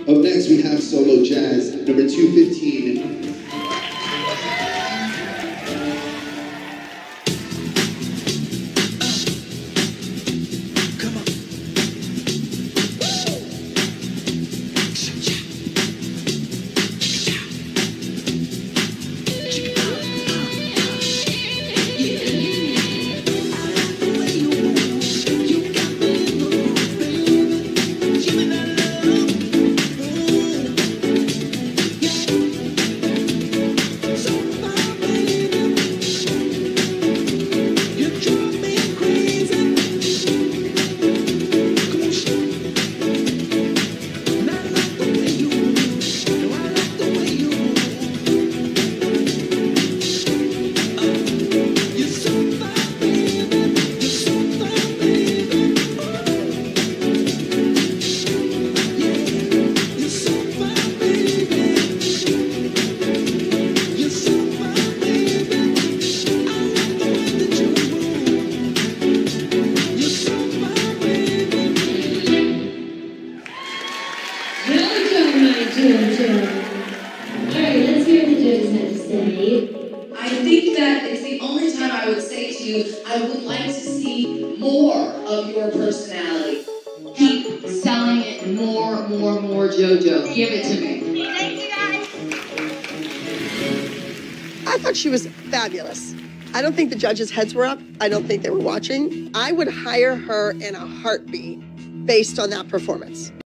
Up next, we have solo jazz, number 215. I think that it's the only time I would say to you, I would like to see more of your personality. Keep selling it more, JoJo. Give it to me. Thank you, guys. I thought she was fabulous. I don't think the judges' heads were up. I don't think they were watching. I would hire her in a heartbeat based on that performance.